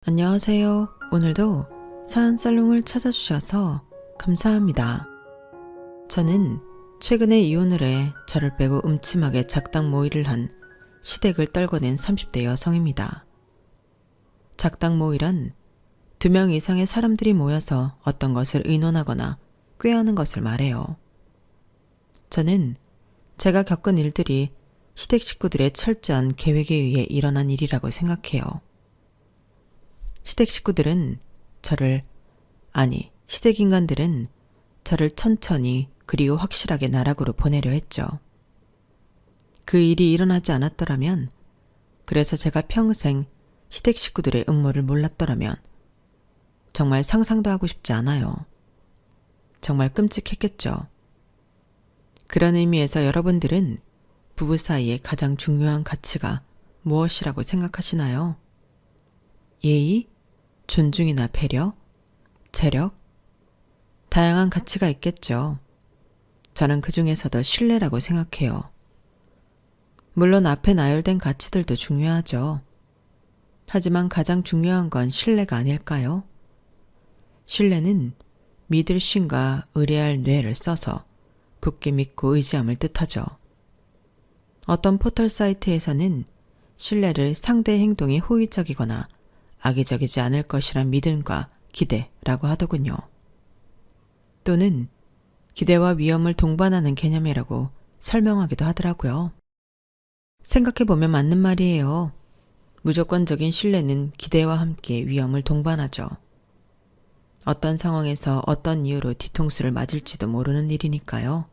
안녕하세요. 오늘도 사연살롱을 찾아주셔서 감사합니다. 저는 최근에 이혼을 해 저를 빼고 음침하게 작당 모의를 한 시댁을 떨궈낸 30대 여성입니다. 작당 모의란 2명 이상의 사람들이 모여서 어떤 것을 의논하거나 꾀하는 것을 말해요. 저는 제가 겪은 일들이 시댁 식구들의 철저한 계획에 의해 일어난 일이라고 생각해요. 시댁 식구들은 시댁 인간들은 저를 천천히 그리고 확실하게 나락으로 보내려 했죠. 그 일이 일어나지 않았더라면, 그래서 제가 평생 시댁 식구들의 음모를 몰랐더라면 정말 상상도 하고 싶지 않아요. 정말 끔찍했겠죠. 그런 의미에서 여러분들은 부부 사이의 가장 중요한 가치가 무엇이라고 생각하시나요? 예의, 존중이나 배려, 재력? 다양한 가치가 있겠죠. 저는 그 중에서도 신뢰라고 생각해요. 물론 앞에 나열된 가치들도 중요하죠. 하지만 가장 중요한 건 신뢰가 아닐까요? 신뢰는 믿을 신과 의뢰할 뇌를 써서 굳게 믿고 의지함을 뜻하죠. 어떤 포털 사이트에서는 신뢰를 상대의 행동이 호의적이거나 악의적이지 않을 것이란 믿음과 기대라고 하더군요. 또는 기대와 위험을 동반하는 개념이라고 설명하기도 하더라고요. 생각해보면 맞는 말이에요. 무조건적인 신뢰는 기대와 함께 위험을 동반하죠. 어떤 상황에서 어떤 이유로 뒤통수를 맞을지도 모르는 일이니까요.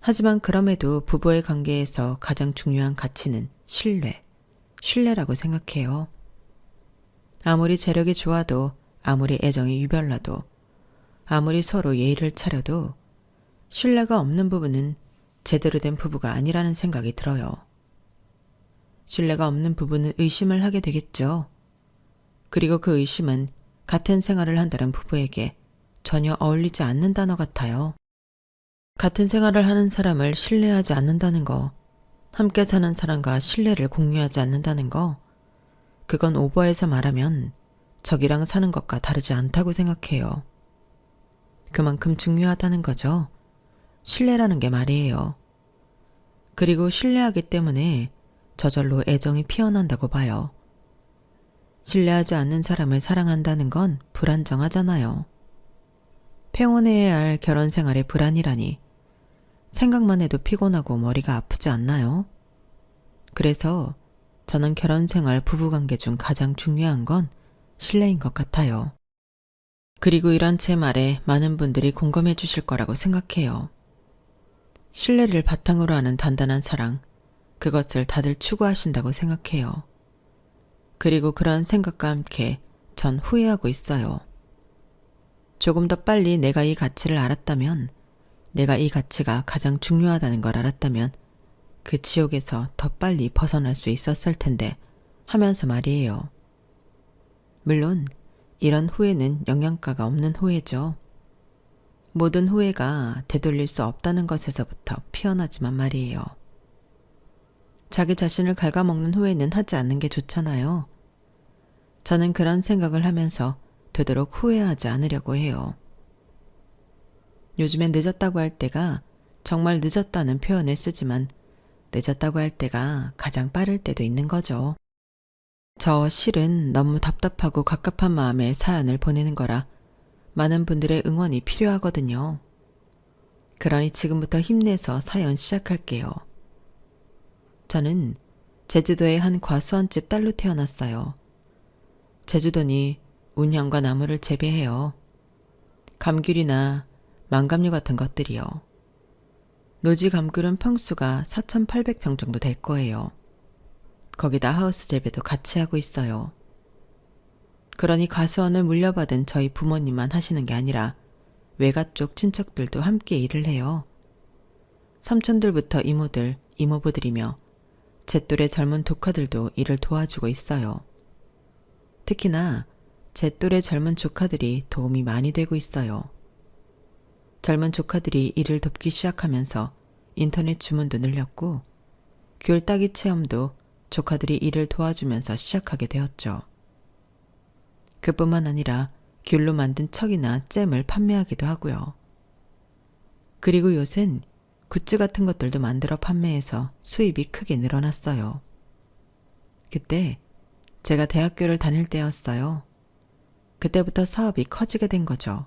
하지만 그럼에도 부부의 관계에서 가장 중요한 가치는 신뢰라고 생각해요. 아무리 재력이 좋아도, 아무리 애정이 유별나도, 아무리 서로 예의를 차려도 신뢰가 없는 부부는 제대로 된 부부가 아니라는 생각이 들어요. 신뢰가 없는 부부는 의심을 하게 되겠죠. 그리고 그 의심은 같은 생활을 한다는 부부에게 전혀 어울리지 않는 단어 같아요. 같은 생활을 하는 사람을 신뢰하지 않는다는 거, 함께 사는 사람과 신뢰를 공유하지 않는다는 거, 그건 오버해서 말하면 적이랑 사는 것과 다르지 않다고 생각해요. 그만큼 중요하다는 거죠. 신뢰라는 게 말이에요. 그리고 신뢰하기 때문에 저절로 애정이 피어난다고 봐요. 신뢰하지 않는 사람을 사랑한다는 건 불안정하잖아요. 평온해야 할 결혼 생활의 불안이라니 생각만 해도 피곤하고 머리가 아프지 않나요? 그래서 저는 결혼생활 부부관계 중 가장 중요한 건 신뢰인 것 같아요. 그리고 이런 제 말에 많은 분들이 공감해 주실 거라고 생각해요. 신뢰를 바탕으로 하는 단단한 사랑, 그것을 다들 추구하신다고 생각해요. 그리고 그런 생각과 함께 전 후회하고 있어요. 조금 더 빨리 내가 이 가치를 알았다면, 내가 이 가치가 가장 중요하다는 걸 알았다면 그 지옥에서 더 빨리 벗어날 수 있었을 텐데 하면서 말이에요. 물론 이런 후회는 영양가가 없는 후회죠. 모든 후회가 되돌릴 수 없다는 것에서부터 피어나지만 말이에요. 자기 자신을 갉아먹는 후회는 하지 않는 게 좋잖아요. 저는 그런 생각을 하면서 되도록 후회하지 않으려고 해요. 요즘엔 늦었다고 할 때가 정말 늦었다는 표현을 쓰지만 늦었다고 할 때가 가장 빠를 때도 있는 거죠. 저 실은 너무 답답하고 갑갑한 마음에 사연을 보내는 거라 많은 분들의 응원이 필요하거든요. 그러니 지금부터 힘내서 사연 시작할게요. 저는 제주도의 한 과수원집 딸로 태어났어요. 제주도니 운현과 나무를 재배해요. 감귤이나 망감류 같은 것들이요. 노지 감귤은 평수가 4,800평 정도 될 거예요. 거기다 하우스 재배도 같이 하고 있어요. 그러니 과수원을 물려받은 저희 부모님만 하시는 게 아니라 외가 쪽 친척들도 함께 일을 해요. 삼촌들부터 이모들, 이모부들이며 제 또래 젊은 조카들도 일을 도와주고 있어요. 특히나 제 또래 젊은 조카들이 도움이 많이 되고 있어요. 젊은 조카들이 일을 돕기 시작하면서 인터넷 주문도 늘렸고 귤 따기 체험도 조카들이 일을 도와주면서 시작하게 되었죠. 그뿐만 아니라 귤로 만든 척이나 잼을 판매하기도 하고요. 그리고 요샌 굿즈 같은 것들도 만들어 판매해서 수입이 크게 늘어났어요. 그때 제가 대학교를 다닐 때였어요. 그때부터 사업이 커지게 된 거죠.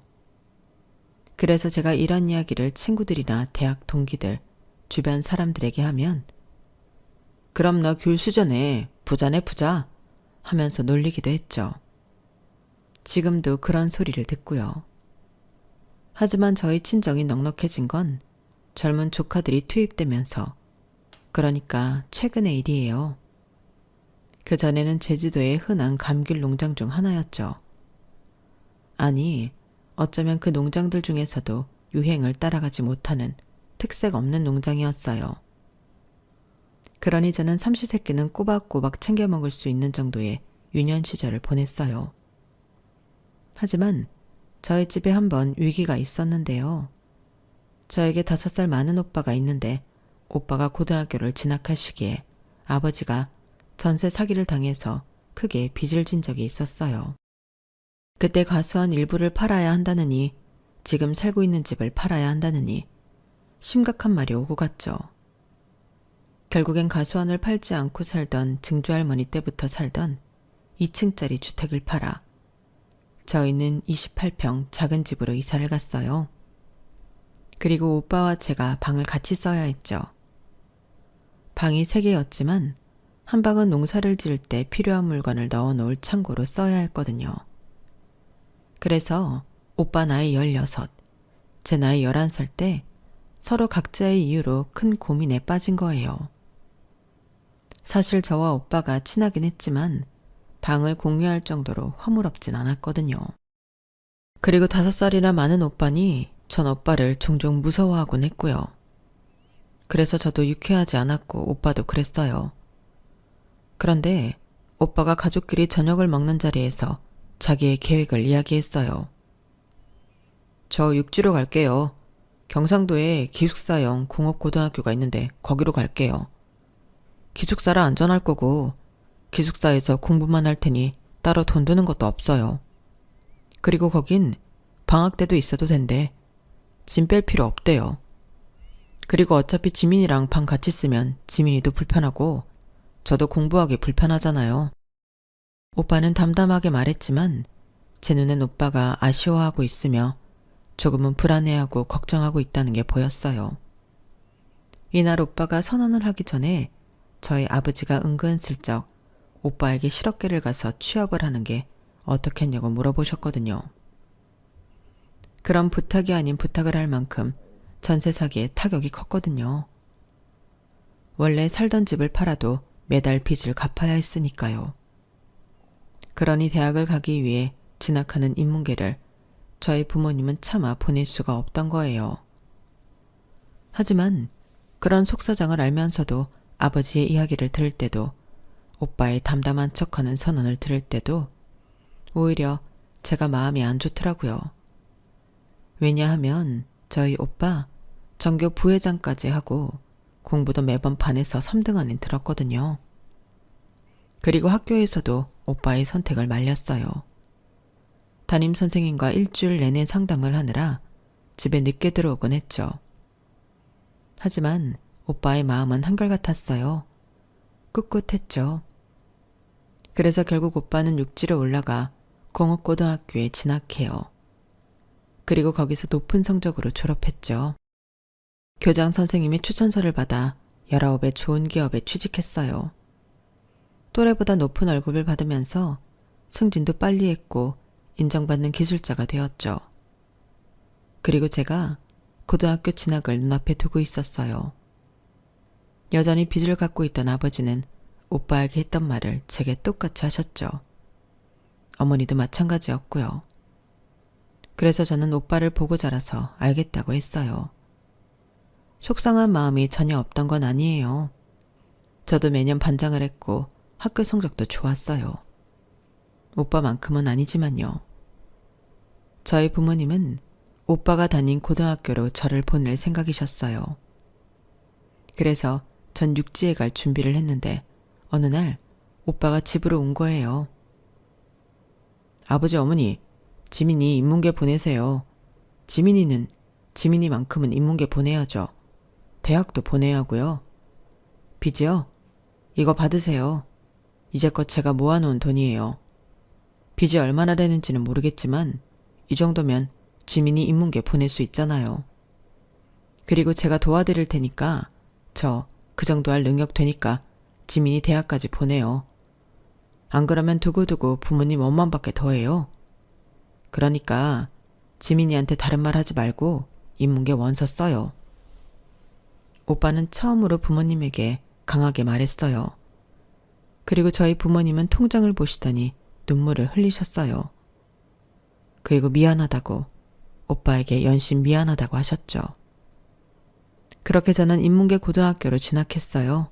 그래서 제가 이런 이야기를 친구들이나 대학 동기들, 주변 사람들에게 하면 그럼 너 귤 수저네, 부자네 부자 하면서 놀리기도 했죠. 지금도 그런 소리를 듣고요. 하지만 저희 친정이 넉넉해진 건 젊은 조카들이 투입되면서, 그러니까 최근의 일이에요. 그전에는 제주도의 흔한 감귤 농장 중 하나였죠. 아니, 어쩌면 그 농장들 중에서도 유행을 따라가지 못하는 특색 없는 농장이었어요. 그러니 저는 삼시세끼는 꼬박꼬박 챙겨 먹을 수 있는 정도의 유년 시절을 보냈어요. 하지만 저희 집에 한번 위기가 있었는데요. 저에게 5살 많은 오빠가 있는데 오빠가 고등학교를 진학할 시기에 아버지가 전세 사기를 당해서 크게 빚을 진 적이 있었어요. 그때 과수원 일부를 팔아야 한다느니 지금 살고 있는 집을 팔아야 한다느니 심각한 말이 오고 갔죠. 결국엔 과수원을 팔지 않고 살던 증조할머니 때부터 살던 2층짜리 주택을 팔아 저희는 28평 작은 집으로 이사를 갔어요. 그리고 오빠와 제가 방을 같이 써야 했죠. 방이 3개였지만 한 방은 농사를 지을 때 필요한 물건을 넣어놓을 창고로 써야 했거든요. 그래서 오빠 나이 16, 제 나이 11살 때 서로 각자의 이유로 큰 고민에 빠진 거예요. 사실 저와 오빠가 친하긴 했지만 방을 공유할 정도로 허물없진 않았거든요. 그리고 5살이나 많은 오빠니 전 오빠를 종종 무서워하곤 했고요. 그래서 저도 유쾌하지 않았고 오빠도 그랬어요. 그런데 오빠가 가족끼리 저녁을 먹는 자리에서 자기의 계획을 이야기했어요. 저 육지로 갈게요. 경상도에 기숙사형 공업고등학교가 있는데 거기로 갈게요. 기숙사라 안전할 거고 기숙사에서 공부만 할 테니 따로 돈 드는 것도 없어요. 그리고 거긴 방학 때도 있어도 된대. 짐 뺄 필요 없대요. 그리고 어차피 지민이랑 방 같이 쓰면 지민이도 불편하고 저도 공부하기 불편하잖아요. 오빠는 담담하게 말했지만 제 눈엔 오빠가 아쉬워하고 있으며 조금은 불안해하고 걱정하고 있다는 게 보였어요. 이날 오빠가 선언을 하기 전에 저희 아버지가 은근슬쩍 오빠에게 실업계를 가서 취업을 하는 게 어떻겠냐고 물어보셨거든요. 그런 부탁이 아닌 부탁을 할 만큼 전세 사기에 타격이 컸거든요. 원래 살던 집을 팔아도 매달 빚을 갚아야 했으니까요. 그러니 대학을 가기 위해 진학하는 인문계를 저희 부모님은 차마 보낼 수가 없던 거예요. 하지만 그런 속사정을 알면서도 아버지의 이야기를 들을 때도 오빠의 담담한 척하는 선언을 들을 때도 오히려 제가 마음이 안 좋더라고요. 왜냐하면 저희 오빠 전교 부회장까지 하고 공부도 매번 반에서 3등 안에 들었거든요. 그리고 학교에서도 오빠의 선택을 말렸어요. 담임선생님과 일주일 내내 상담을 하느라 집에 늦게 들어오곤 했죠. 하지만 오빠의 마음은 한결같았어요. 꿋꿋했죠. 그래서 결국 오빠는 육지로 올라가 공업고등학교에 진학해요. 그리고 거기서 높은 성적으로 졸업했죠. 교장 선생님이 추천서를 받아 19의 좋은 기업에 취직했어요. 또래보다 높은 월급을 받으면서 승진도 빨리 했고 인정받는 기술자가 되었죠. 그리고 제가 고등학교 진학을 눈앞에 두고 있었어요. 여전히 빚을 갖고 있던 아버지는 오빠에게 했던 말을 제게 똑같이 하셨죠. 어머니도 마찬가지였고요. 그래서 저는 오빠를 보고 자라서 알겠다고 했어요. 속상한 마음이 전혀 없던 건 아니에요. 저도 매년 반장을 했고 학교 성적도 좋았어요. 오빠만큼은 아니지만요. 저희 부모님은 오빠가 다닌 고등학교로 저를 보낼 생각이셨어요. 그래서 전 육지에 갈 준비를 했는데 어느 날 오빠가 집으로 온 거예요. 아버지 어머니, 지민이 인문계 보내세요. 지민이는 지민이만큼은 인문계 보내야죠. 대학도 보내야 하고요. 빚이요? 이거 받으세요. 이제껏 제가 모아놓은 돈이에요. 빚이 얼마나 되는지는 모르겠지만 이 정도면 지민이 인문계 보낼 수 있잖아요. 그리고 제가 도와드릴 테니까 저 그 정도 할 능력 되니까 지민이 대학까지 보내요. 안 그러면 두고두고 부모님 원망받게 더해요. 그러니까 지민이한테 다른 말 하지 말고 인문계 원서 써요. 오빠는 처음으로 부모님에게 강하게 말했어요. 그리고 저희 부모님은 통장을 보시더니 눈물을 흘리셨어요. 그리고 미안하다고, 오빠에게 연신 미안하다고 하셨죠. 그렇게 저는 인문계 고등학교로 진학했어요.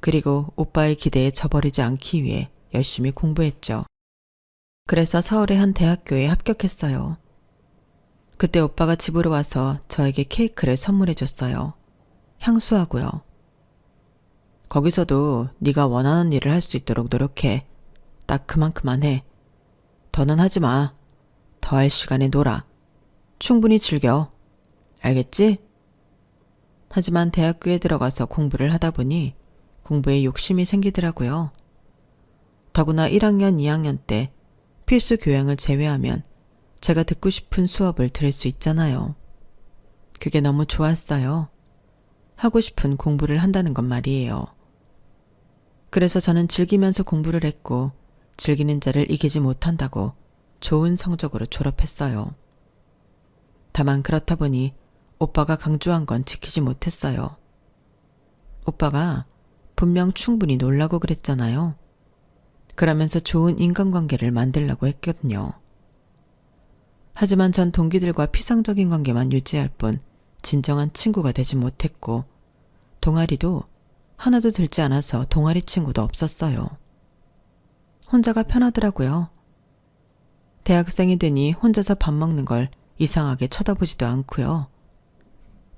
그리고 오빠의 기대에 저버리지 않기 위해 열심히 공부했죠. 그래서 서울의 한 대학교에 합격했어요. 그때 오빠가 집으로 와서 저에게 케이크를 선물해 줬어요. 향수하고요. 거기서도 네가 원하는 일을 할 수 있도록 노력해. 딱 그만큼만 해. 더는 하지 마. 더 할 시간에 놀아. 충분히 즐겨. 알겠지? 하지만 대학교에 들어가서 공부를 하다 보니 공부에 욕심이 생기더라고요. 더구나 1학년, 2학년 때 필수 교양을 제외하면 제가 듣고 싶은 수업을 들을 수 있잖아요. 그게 너무 좋았어요. 하고 싶은 공부를 한다는 건 말이에요. 그래서 저는 즐기면서 공부를 했고 즐기는 자를 이기지 못한다고 좋은 성적으로 졸업했어요. 다만 그렇다 보니 오빠가 강조한 건 지키지 못했어요. 오빠가 분명 충분히 놀라고 그랬잖아요. 그러면서 좋은 인간관계를 만들려고 했거든요. 하지만 전 동기들과 피상적인 관계만 유지할 뿐 진정한 친구가 되지 못했고 동아리도 하나도 들지 않아서 동아리 친구도 없었어요. 혼자가 편하더라고요. 대학생이 되니 혼자서 밥 먹는 걸 이상하게 쳐다보지도 않고요.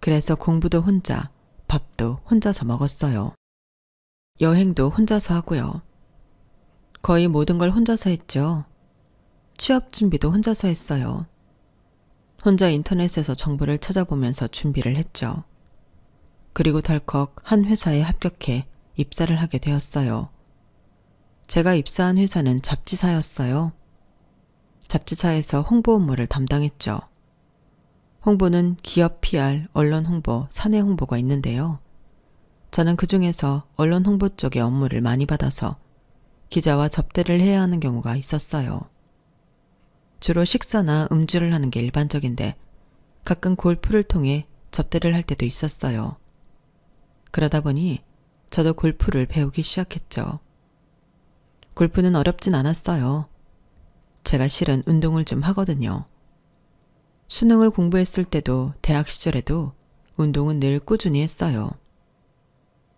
그래서 공부도 혼자, 밥도 혼자서 먹었어요. 여행도 혼자서 하고요. 거의 모든 걸 혼자서 했죠. 취업 준비도 혼자서 했어요. 혼자 인터넷에서 정보를 찾아보면서 준비를 했죠. 그리고 덜컥 한 회사에 합격해 입사를 하게 되었어요. 제가 입사한 회사는 잡지사였어요. 잡지사에서 홍보 업무를 담당했죠. 홍보는 기업 PR, 언론 홍보, 사내 홍보가 있는데요. 저는 그 중에서 언론 홍보 쪽의 업무를 많이 받아서 기자와 접대를 해야 하는 경우가 있었어요. 주로 식사나 음주를 하는 게 일반적인데 가끔 골프를 통해 접대를 할 때도 있었어요. 그러다 보니 저도 골프를 배우기 시작했죠. 골프는 어렵진 않았어요. 제가 실은 운동을 좀 하거든요. 수능을 공부했을 때도 대학 시절에도 운동은 늘 꾸준히 했어요.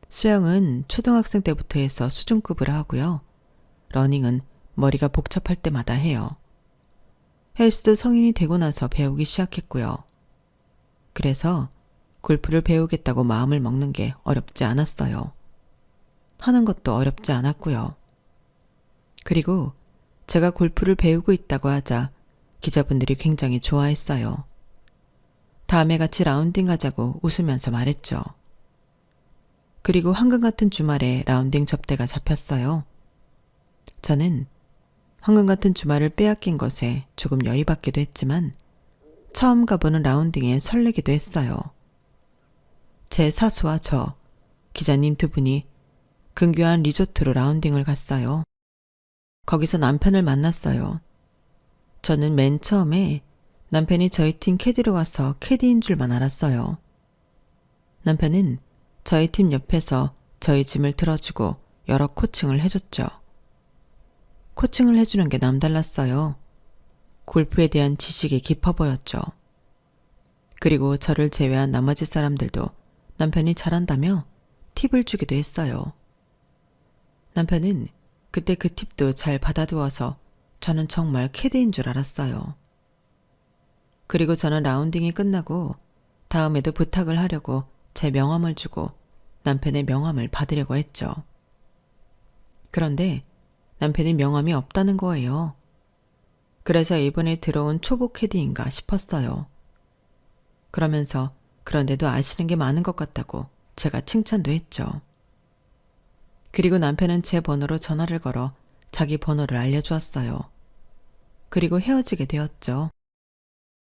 수영은 초등학생 때부터 해서 수준급으로 하고요. 러닝은 머리가 복잡할 때마다 해요. 헬스도 성인이 되고 나서 배우기 시작했고요. 그래서 골프를 배우겠다고 마음을 먹는 게 어렵지 않았어요. 하는 것도 어렵지 않았고요. 그리고 제가 골프를 배우고 있다고 하자 기자분들이 굉장히 좋아했어요. 다음에 같이 라운딩 가자고 웃으면서 말했죠. 그리고 황금 같은 주말에 라운딩 접대가 잡혔어요. 저는 황금 같은 주말을 빼앗긴 것에 조금 여의받기도 했지만 처음 가보는 라운딩에 설레기도 했어요. 제 사수와 저, 기자님 두 분이 근교한 리조트로 라운딩을 갔어요. 거기서 남편을 만났어요. 저는 맨 처음에 남편이 저희 팀 캐디로 와서 캐디인 줄만 알았어요. 남편은 저희 팀 옆에서 저희 짐을 들어주고 여러 코칭을 해줬죠. 코칭을 해주는 게 남달랐어요. 골프에 대한 지식이 깊어 보였죠. 그리고 저를 제외한 나머지 사람들도 남편이 잘한다며 팁을 주기도 했어요. 남편은 그때 그 팁도 잘 받아두어서 저는 정말 캐디인 줄 알았어요. 그리고 저는 라운딩이 끝나고 다음에도 부탁을 하려고 제 명함을 주고 남편의 명함을 받으려고 했죠. 그런데 남편이 명함이 없다는 거예요. 그래서 이번에 들어온 초보 캐디인가 싶었어요. 그러면서 그런데도 아시는 게 많은 것 같다고 제가 칭찬도 했죠. 그리고 남편은 제 번호로 전화를 걸어 자기 번호를 알려주었어요. 그리고 헤어지게 되었죠.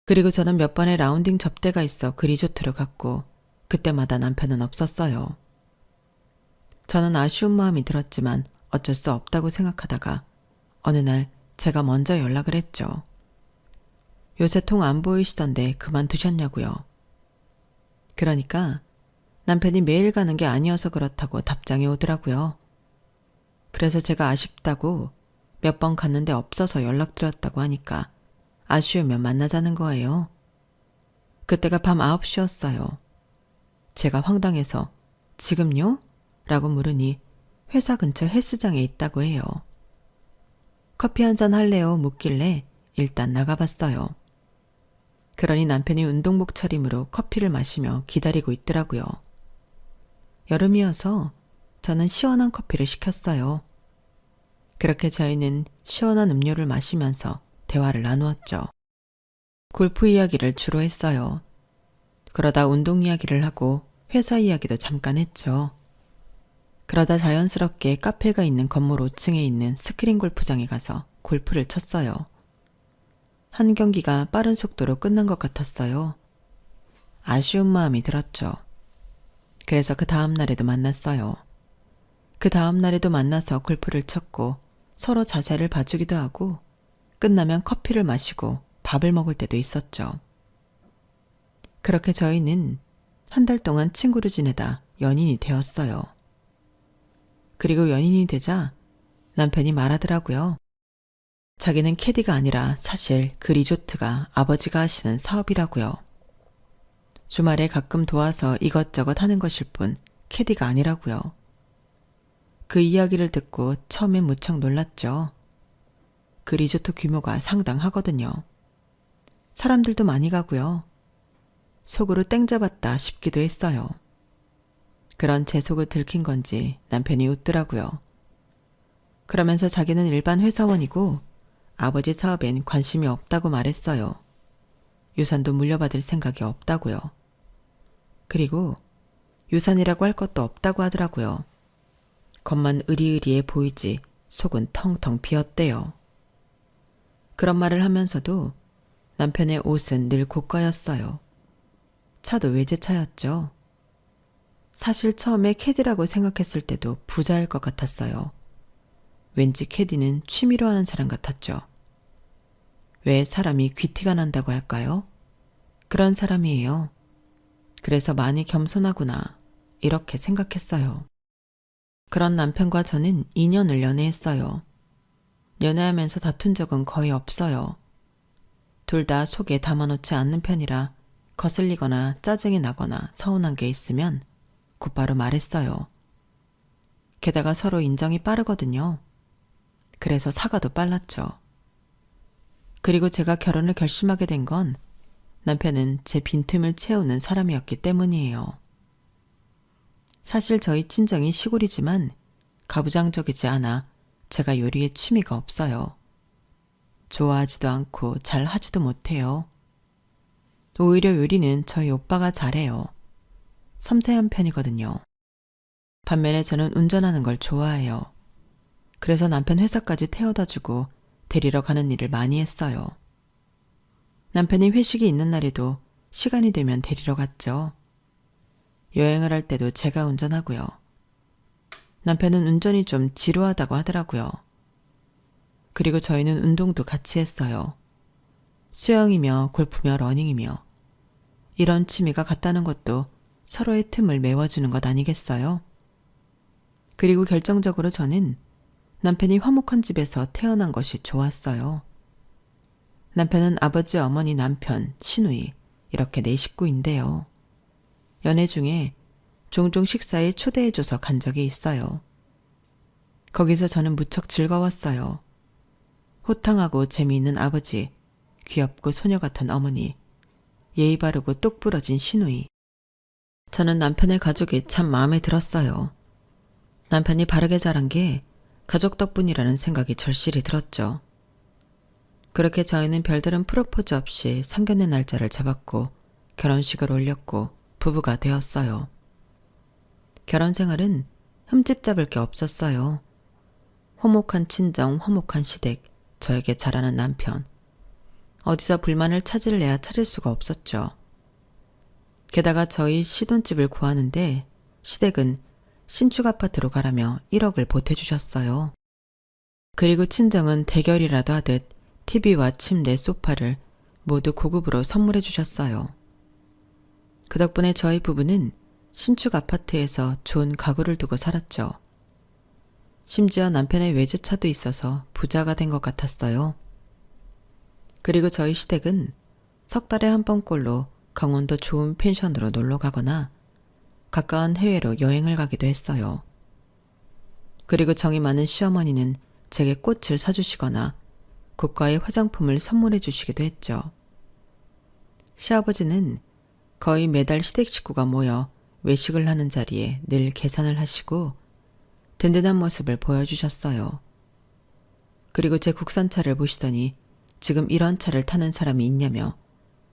그리고 저는 몇 번의 라운딩 접대가 있어 그 리조트를 갔고 그때마다 남편은 없었어요. 저는 아쉬운 마음이 들었지만 어쩔 수 없다고 생각하다가 어느 날 제가 먼저 연락을 했죠. 요새 통 안 보이시던데 그만두셨냐고요. 그러니까 남편이 매일 가는 게 아니어서 그렇다고 답장이 오더라고요. 그래서 제가 아쉽다고 몇 번 갔는데 없어서 연락드렸다고 하니까 아쉬우면 만나자는 거예요. 그때가 밤 9시였어요. 제가 황당해서 지금요? 라고 물으니 회사 근처 헬스장에 있다고 해요. 커피 한잔 할래요? 묻길래 일단 나가봤어요. 그러니 남편이 운동복 차림으로 커피를 마시며 기다리고 있더라고요. 여름이어서 저는 시원한 커피를 시켰어요. 그렇게 저희는 시원한 음료를 마시면서 대화를 나누었죠. 골프 이야기를 주로 했어요. 그러다 운동 이야기를 하고 회사 이야기도 잠깐 했죠. 그러다 자연스럽게 카페가 있는 건물 5층에 있는 스크린 골프장에 가서 골프를 쳤어요. 한 경기가 빠른 속도로 끝난 것 같았어요. 아쉬운 마음이 들었죠. 그래서 그 다음 날에도 만났어요. 그 다음 날에도 만나서 골프를 쳤고 서로 자세를 봐주기도 하고 끝나면 커피를 마시고 밥을 먹을 때도 있었죠. 그렇게 저희는 한 달 동안 친구로 지내다 연인이 되었어요. 그리고 연인이 되자 남편이 말하더라고요. 자기는 캐디가 아니라 사실 그 리조트가 아버지가 하시는 사업이라고요. 주말에 가끔 도와서 이것저것 하는 것일 뿐 캐디가 아니라고요. 그 이야기를 듣고 처음엔 무척 놀랐죠. 그 리조트 규모가 상당하거든요. 사람들도 많이 가고요. 속으로 땡 잡았다 싶기도 했어요. 그런 제 속을 들킨 건지 남편이 웃더라고요. 그러면서 자기는 일반 회사원이고 아버지 사업엔 관심이 없다고 말했어요. 유산도 물려받을 생각이 없다고요. 그리고 유산이라고 할 것도 없다고 하더라고요. 겉만 으리으리해 보이지 속은 텅텅 비었대요. 그런 말을 하면서도 남편의 옷은 늘 고가였어요. 차도 외제차였죠. 사실 처음에 캐디라고 생각했을 때도 부자일 것 같았어요. 왠지 캐디는 취미로 하는 사람 같았죠. 왜 사람이 귀티가 난다고 할까요? 그런 사람이에요. 그래서 많이 겸손하구나 이렇게 생각했어요. 그런 남편과 저는 2년을 연애했어요. 연애하면서 다툰 적은 거의 없어요. 둘 다 속에 담아놓지 않는 편이라 거슬리거나 짜증이 나거나 서운한 게 있으면 곧바로 말했어요. 게다가 서로 인정이 빠르거든요. 그래서 사과도 빨랐죠. 그리고 제가 결혼을 결심하게 된 건 남편은 제 빈틈을 채우는 사람이었기 때문이에요. 사실 저희 친정이 시골이지만 가부장적이지 않아 제가 요리에 취미가 없어요. 좋아하지도 않고 잘 하지도 못해요. 오히려 요리는 저희 오빠가 잘해요. 섬세한 편이거든요. 반면에 저는 운전하는 걸 좋아해요. 그래서 남편 회사까지 태워다주고 데리러 가는 일을 많이 했어요. 남편이 회식이 있는 날에도 시간이 되면 데리러 갔죠. 여행을 할 때도 제가 운전하고요. 남편은 운전이 좀 지루하다고 하더라고요. 그리고 저희는 운동도 같이 했어요. 수영이며 골프며 러닝이며 이런 취미가 같다는 것도 서로의 틈을 메워주는 것 아니겠어요? 그리고 결정적으로 저는 남편이 화목한 집에서 태어난 것이 좋았어요. 남편은 아버지, 어머니, 남편, 시누이 이렇게 4식구인데요. 연애 중에 종종 식사에 초대해줘서 간 적이 있어요. 거기서 저는 무척 즐거웠어요. 호탕하고 재미있는 아버지, 귀엽고 소녀 같은 어머니, 예의 바르고 똑 부러진 시누이. 저는 남편의 가족이 참 마음에 들었어요. 남편이 바르게 자란 게 가족 덕분이라는 생각이 절실히 들었죠. 그렇게 저희는 별다른 프로포즈 없이 상견례 날짜를 잡았고 결혼식을 올렸고 부부가 되었어요. 결혼 생활은 흠집 잡을 게 없었어요. 화목한 친정, 화목한 시댁, 저에게 잘하는 남편. 어디서 불만을 찾을래야 찾을 수가 없었죠. 게다가 저희 시돈집을 구하는데 시댁은 신축 아파트로 가라며 1억을 보태주셨어요. 그리고 친정은 대결이라도 하듯 TV와 침대, 소파를 모두 고급으로 선물해 주셨어요. 그 덕분에 저희 부부는 신축 아파트에서 좋은 가구를 두고 살았죠. 심지어 남편의 외제차도 있어서 부자가 된 것 같았어요. 그리고 저희 시댁은 석 달에 한 번꼴로 강원도 좋은 펜션으로 놀러 가거나 가까운 해외로 여행을 가기도 했어요. 그리고 정이 많은 시어머니는 제게 꽃을 사주시거나 고가의 화장품을 선물해 주시기도 했죠. 시아버지는 거의 매달 시댁 식구가 모여 외식을 하는 자리에 늘 계산을 하시고 든든한 모습을 보여주셨어요. 그리고 제 국산차를 보시더니 지금 이런 차를 타는 사람이 있냐며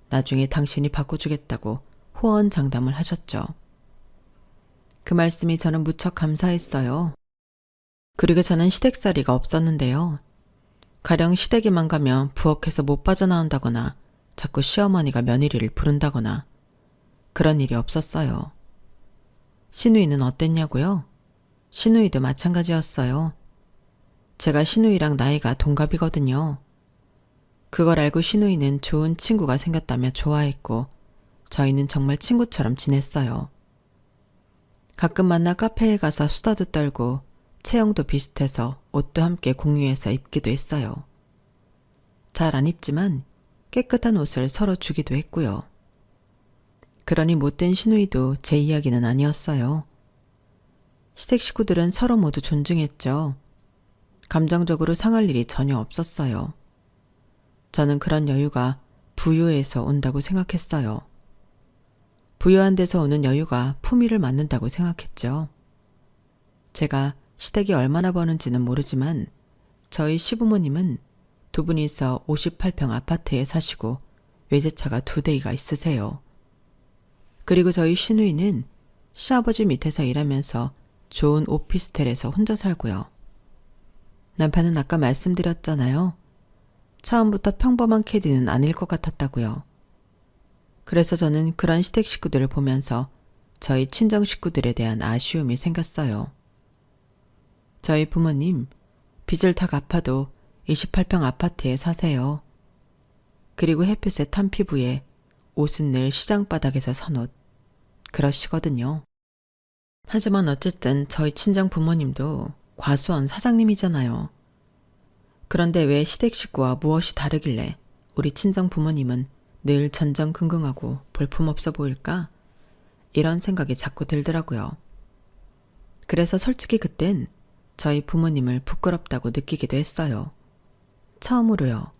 나중에 당신이 바꿔주겠다고 호언장담을 하셨죠. 그 말씀이 저는 무척 감사했어요. 그리고 저는 시댁살이가 없었는데요. 가령 시댁에만 가면 부엌에서 못 빠져나온다거나 자꾸 시어머니가 며느리를 부른다거나 그런 일이 없었어요. 시누이는 어땠냐고요? 시누이도 마찬가지였어요. 제가 시누이랑 나이가 동갑이거든요. 그걸 알고 시누이는 좋은 친구가 생겼다며 좋아했고 저희는 정말 친구처럼 지냈어요. 가끔 만나 카페에 가서 수다도 떨고 체형도 비슷해서 옷도 함께 공유해서 입기도 했어요. 잘 안 입지만 깨끗한 옷을 서로 주기도 했고요. 그러니 못된 시누이도 제 이야기는 아니었어요. 시댁 식구들은 서로 모두 존중했죠. 감정적으로 상할 일이 전혀 없었어요. 저는 그런 여유가 부유에서 온다고 생각했어요. 부유한 데서 오는 여유가 품위를 맞는다고 생각했죠. 제가 시댁이 얼마나 버는지는 모르지만 저희 시부모님은 두 분이서 58평 아파트에 사시고 외제차가 2대가 있으세요. 그리고 저희 시누이는 시아버지 밑에서 일하면서 좋은 오피스텔에서 혼자 살고요. 남편은 아까 말씀드렸잖아요. 처음부터 평범한 캐디는 아닐 것 같았다고요. 그래서 저는 그런 시댁 식구들을 보면서 저희 친정 식구들에 대한 아쉬움이 생겼어요. 저희 부모님 빚을 다 갚아도 28평 아파트에 사세요. 그리고 햇볕에 탄 피부에 옷은 늘 시장 바닥에서 산 옷. 그러시거든요. 하지만 어쨌든 저희 친정 부모님도 과수원 사장님이잖아요. 그런데 왜 시댁 식구와 무엇이 다르길래 우리 친정 부모님은 늘 전전긍긍하고 볼품없어 보일까? 이런 생각이 자꾸 들더라고요. 그래서 솔직히 그땐 저희 부모님을 부끄럽다고 느끼기도 했어요. 처음으로요.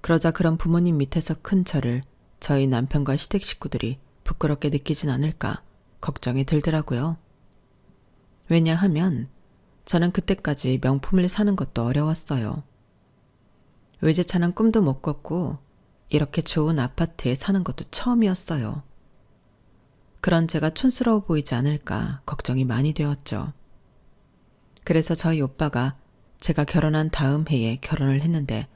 그러자 그런 부모님 밑에서 큰 저를 저희 남편과 시댁 식구들이 부끄럽게 느끼진 않을까 걱정이 들더라고요. 왜냐하면 저는 그때까지 명품을 사는 것도 어려웠어요. 외제차는 꿈도 못 꿨고 이렇게 좋은 아파트에 사는 것도 처음이었어요. 그런 제가 촌스러워 보이지 않을까 걱정이 많이 되었죠. 그래서 저희 오빠가 제가 결혼한 다음 해에 결혼을 했는데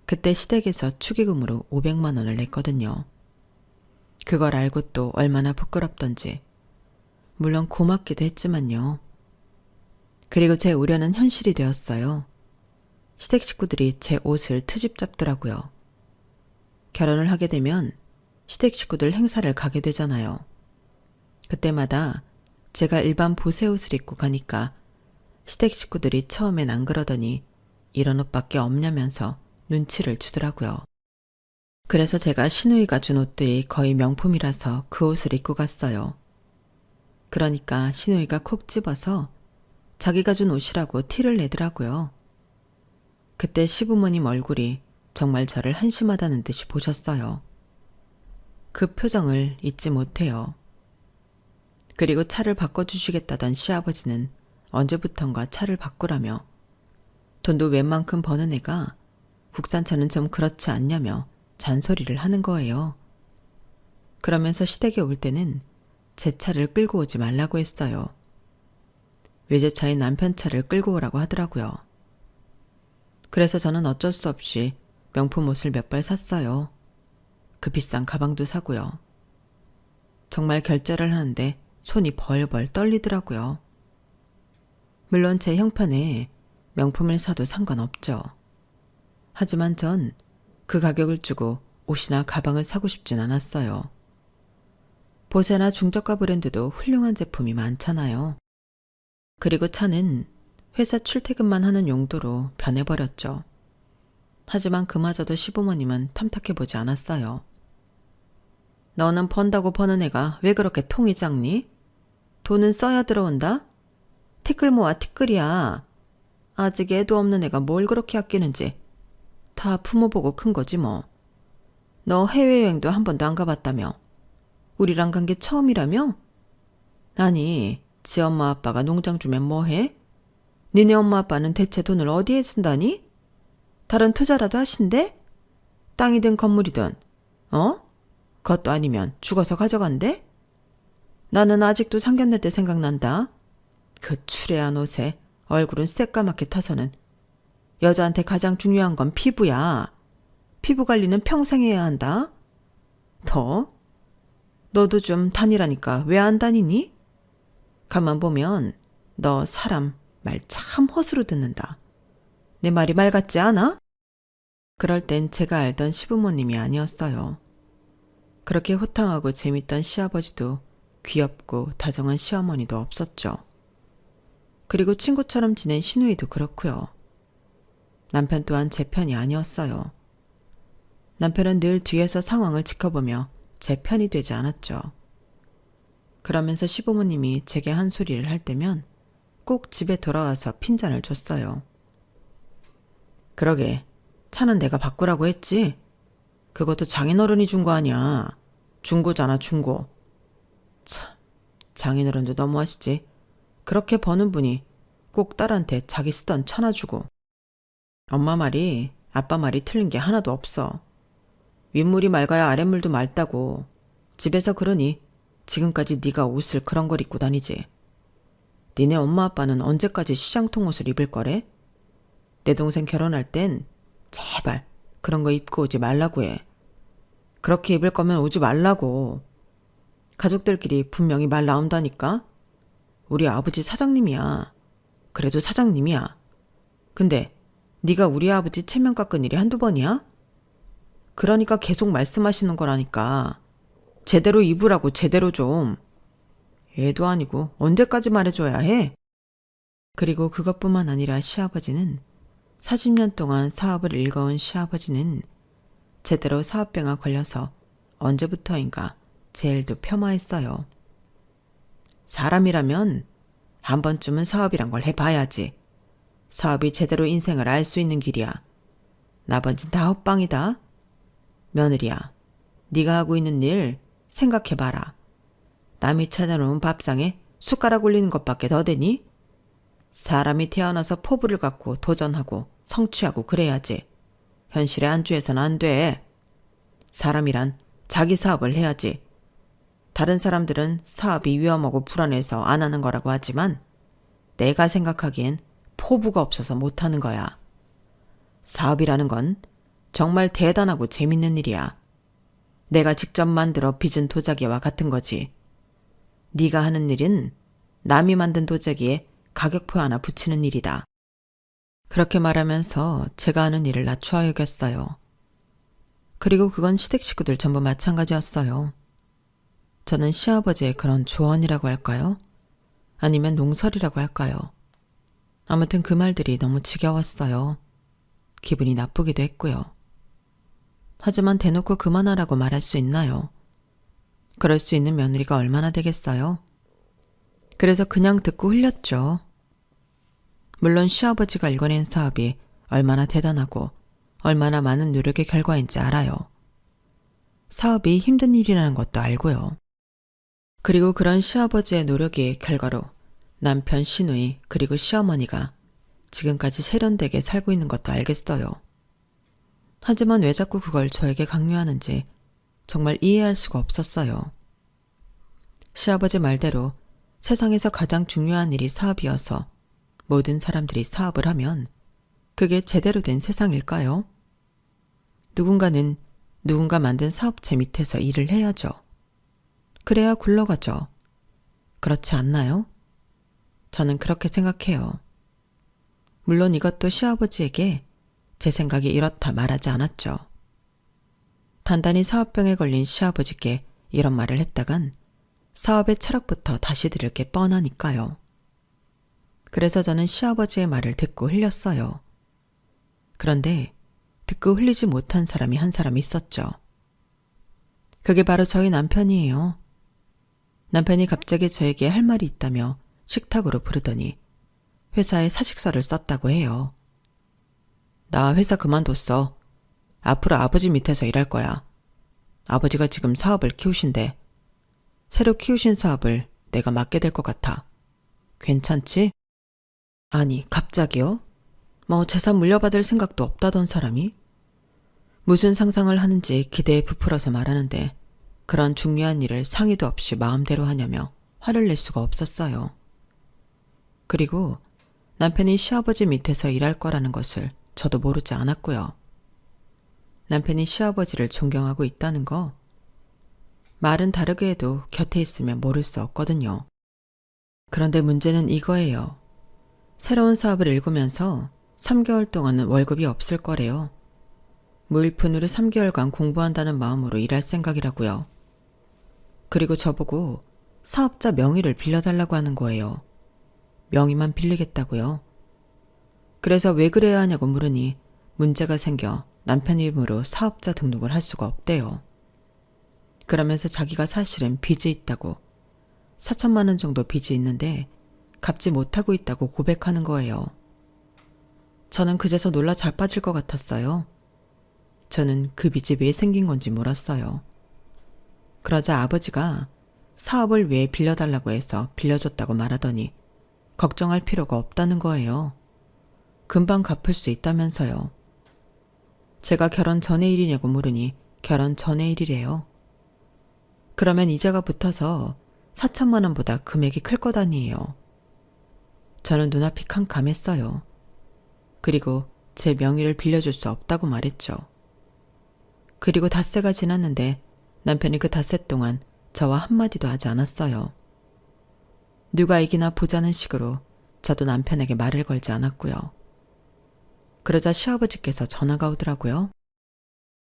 그때 시댁에서 축의금으로 500만 원을 냈거든요. 그걸 알고 또 얼마나 부끄럽던지 물론 고맙기도 했지만요. 그리고 제 우려는 현실이 되었어요. 시댁 식구들이 제 옷을 트집 잡더라고요. 결혼을 하게 되면 시댁 식구들 행사를 가게 되잖아요. 그때마다 제가 일반 보세 옷을 입고 가니까 시댁 식구들이 처음엔 안 그러더니 이런 옷밖에 없냐면서 눈치를 주더라고요. 그래서 제가 시누이가 준 옷들이 거의 명품이라서 그 옷을 입고 갔어요. 그러니까 시누이가 콕 집어서 자기가 준 옷이라고 티를 내더라고요. 그때 시부모님 얼굴이 정말 저를 한심하다는 듯이 보셨어요. 그 표정을 잊지 못해요. 그리고 차를 바꿔주시겠다던 시아버지는 언제부턴가 차를 바꾸라며 돈도 웬만큼 버는 애가 국산차는 좀 그렇지 않냐며 잔소리를 하는 거예요. 그러면서 시댁에 올 때는 제 차를 끌고 오지 말라고 했어요. 외제차인 남편 차를 끌고 오라고 하더라고요. 그래서 저는 어쩔 수 없이 명품 옷을 몇 벌 샀어요. 그 비싼 가방도 사고요. 정말 결제를 하는데 손이 벌벌 떨리더라고요. 물론 제 형편에 명품을 사도 상관없죠. 하지만 전 그 가격을 주고 옷이나 가방을 사고 싶진 않았어요. 보세나 중저가 브랜드도 훌륭한 제품이 많잖아요. 그리고 차는 회사 출퇴근만 하는 용도로 변해버렸죠. 하지만 그마저도 시부모님은 탐탁해보지 않았어요. 너는 번다고 버는 애가 왜 그렇게 통이 작니? 돈은 써야 들어온다? 티끌 모아 티끌이야. 아직 애도 없는 애가 뭘 그렇게 아끼는지 다 부모 보고 큰 거지 뭐. 너 해외여행도 한 번도 안 가봤다며? 우리랑 간 게 처음이라며? 아니, 지 엄마 아빠가 농장 주면 뭐해? 니네 엄마 아빠는 대체 돈을 어디에 쓴다니? 다른 투자라도 하신대? 땅이든 건물이든, 그것도 아니면 죽어서 가져간대? 나는 아직도 상견례 때 생각난다. 그 추레한 옷에 얼굴은 새까맣게 타서는 여자한테 가장 중요한 건 피부야. 피부 관리는 평생 해야 한다. 너도 좀 다니라니까 왜 안 다니니? 가만 보면 너 사람 말 참 허스로 듣는다. 내 말이 말 같지 않아? 그럴 땐 제가 알던 시부모님이 아니었어요. 그렇게 호탕하고 재밌던 시아버지도 귀엽고 다정한 시어머니도 없었죠. 그리고 친구처럼 지낸 시누이도 그렇고요. 남편 또한 제 편이 아니었어요. 남편은 늘 뒤에서 상황을 지켜보며 제 편이 되지 않았죠. 그러면서 시부모님이 제게 한 소리를 할 때면 꼭 집에 돌아와서 핀잔을 줬어요. 그러게, 차는 내가 바꾸라고 했지? 그것도 장인어른이 준 거 아니야. 중고잖아, 중고. 참, 장인어른도 너무하시지. 그렇게 버는 분이 꼭 딸한테 자기 쓰던 차나 주고. 엄마 말이 아빠 말이 틀린 게 하나도 없어. 윗물이 맑아야 아랫물도 맑다고. 집에서 그러니 지금까지 네가 옷을 그런 걸 입고 다니지. 니네 엄마 아빠는 언제까지 시장통 옷을 입을 거래? 내 동생 결혼할 땐 제발 그런 거 입고 오지 말라고 해. 그렇게 입을 거면 오지 말라고. 가족들끼리 분명히 말 나온다니까. 우리 아버지 사장님이야. 그래도 사장님이야. 근데 네가 우리 아버지 체면 깎은 일이 한두 번이야? 그러니까 계속 말씀하시는 거라니까. 제대로 입으라고 제대로 좀. 애도 아니고 언제까지 말해줘야 해? 그리고 그것뿐만 아니라 시아버지는 40년 동안 사업을 일궈온 시아버지는 제대로 사업병에 걸려서 언제부터인가 제 일도 폄하했어요. 사람이라면 한 번쯤은 사업이란 걸 해봐야지. 사업이 제대로 인생을 알 수 있는 길이야. 나머진 다 헛방이다. 며느리야, 네가 하고 있는 일 생각해봐라. 남이 찾아놓은 밥상에 숟가락 올리는 것밖에 더 되니? 사람이 태어나서 포부를 갖고 도전하고 성취하고 그래야지. 현실에 안주해서는 안 돼. 사람이란 자기 사업을 해야지. 다른 사람들은 사업이 위험하고 불안해서 안 하는 거라고 하지만 내가 생각하기엔 포부가 없어서 못하는 거야. 사업이라는 건 정말 대단하고 재밌는 일이야. 내가 직접 만들어 빚은 도자기와 같은 거지. 네가 하는 일은 남이 만든 도자기에 가격표 하나 붙이는 일이다. 그렇게 말하면서 제가 하는 일을 낮추어 여겼어요. 그리고 그건 시댁 식구들 전부 마찬가지였어요. 저는 시아버지의 그런 조언이라고 할까요? 아니면 농설이라고 할까요? 아무튼 그 말들이 너무 지겨웠어요. 기분이 나쁘기도 했고요. 하지만 대놓고 그만하라고 말할 수 있나요? 그럴 수 있는 며느리가 얼마나 되겠어요? 그래서 그냥 듣고 흘렸죠. 물론 시아버지가 일궈낸 사업이 얼마나 대단하고 얼마나 많은 노력의 결과인지 알아요. 사업이 힘든 일이라는 것도 알고요. 그리고 그런 시아버지의 노력의 결과로 남편 시누이 그리고 시어머니가 지금까지 세련되게 살고 있는 것도 알겠어요. 하지만 왜 자꾸 그걸 저에게 강요하는지 정말 이해할 수가 없었어요. 시아버지 말대로 세상에서 가장 중요한 일이 사업이어서 모든 사람들이 사업을 하면 그게 제대로 된 세상일까요? 누군가는 누군가 만든 사업체 밑에서 일을 해야죠. 그래야 굴러가죠. 그렇지 않나요? 저는 그렇게 생각해요. 물론 이것도 시아버지에게 제 생각이 이렇다 말하지 않았죠. 단단히 사업병에 걸린 시아버지께 이런 말을 했다간 사업의 철학부터 다시 들을 게 뻔하니까요. 그래서 저는 시아버지의 말을 듣고 흘렸어요. 그런데 듣고 흘리지 못한 사람이 한 사람 있었죠. 그게 바로 저희 남편이에요. 남편이 갑자기 저에게 할 말이 있다며 식탁으로 부르더니 회사에 사직서를 썼다고 해요. 나 회사 그만뒀어. 앞으로 아버지 밑에서 일할 거야. 아버지가 지금 사업을 키우신대. 새로 키우신 사업을 내가 맡게 될 것 같아. 괜찮지? 아니, 갑자기요? 뭐 재산 물려받을 생각도 없다던 사람이? 무슨 상상을 하는지 기대에 부풀어서 말하는데 그런 중요한 일을 상의도 없이 마음대로 하냐며 화를 낼 수가 없었어요. 그리고 남편이 시아버지 밑에서 일할 거라는 것을 저도 모르지 않았고요. 남편이 시아버지를 존경하고 있다는 거 말은 다르게 해도 곁에 있으면 모를 수 없거든요. 그런데 문제는 이거예요. 새로운 사업을 일구면서 3개월 동안은 월급이 없을 거래요. 무일푼으로 3개월간 공부한다는 마음으로 일할 생각이라고요. 그리고 저보고 사업자 명의를 빌려달라고 하는 거예요. 명의만 빌리겠다고요. 그래서 왜 그래야 하냐고 물으니 문제가 생겨 남편 이름으로 사업자 등록을 할 수가 없대요. 그러면서 자기가 사실은 빚이 있다고 4천만 원 정도 빚이 있는데 갚지 못하고 있다고 고백하는 거예요. 저는 그제서 놀라 자빠질 것 같았어요. 저는 그 빚이 왜 생긴 건지 몰랐어요. 그러자 아버지가 사업을 왜 빌려달라고 해서 빌려줬다고 말하더니 걱정할 필요가 없다는 거예요. 금방 갚을 수 있다면서요. 제가 결혼 전의 일이냐고 물으니 결혼 전의 일이래요. 그러면 이자가 붙어서 4천만 원보다 금액이 클 것 아니에요. 저는 눈앞이 캄캄했어요. 그리고 제 명의를 빌려줄 수 없다고 말했죠. 그리고 닷새가 지났는데 남편이 그 닷새 동안 저와 한마디도 하지 않았어요. 누가 이기나 보자는 식으로 저도 남편에게 말을 걸지 않았고요. 그러자 시아버지께서 전화가 오더라고요.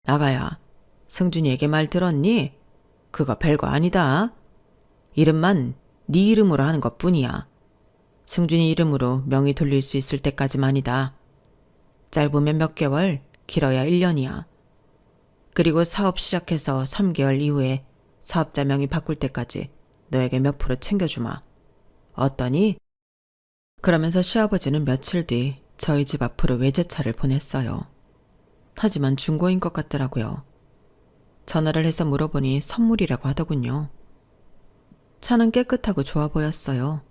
나가야, 승준이에게 말 들었니? 그거 별거 아니다. 이름만 네 이름으로 하는 것뿐이야. 승준이 이름으로 명의 돌릴 수 있을 때까지만이다. 짧으면 몇 개월, 길어야 1년이야. 그리고 사업 시작해서 3개월 이후에 사업자 명의 바꿀 때까지 너에게 몇 프로 챙겨주마. 어떠니? 그러면서 시아버지는 며칠 뒤 저희 집 앞으로 외제차를 보냈어요. 하지만 중고인 것 같더라고요. 전화를 해서 물어보니 선물이라고 하더군요. 차는 깨끗하고 좋아 보였어요.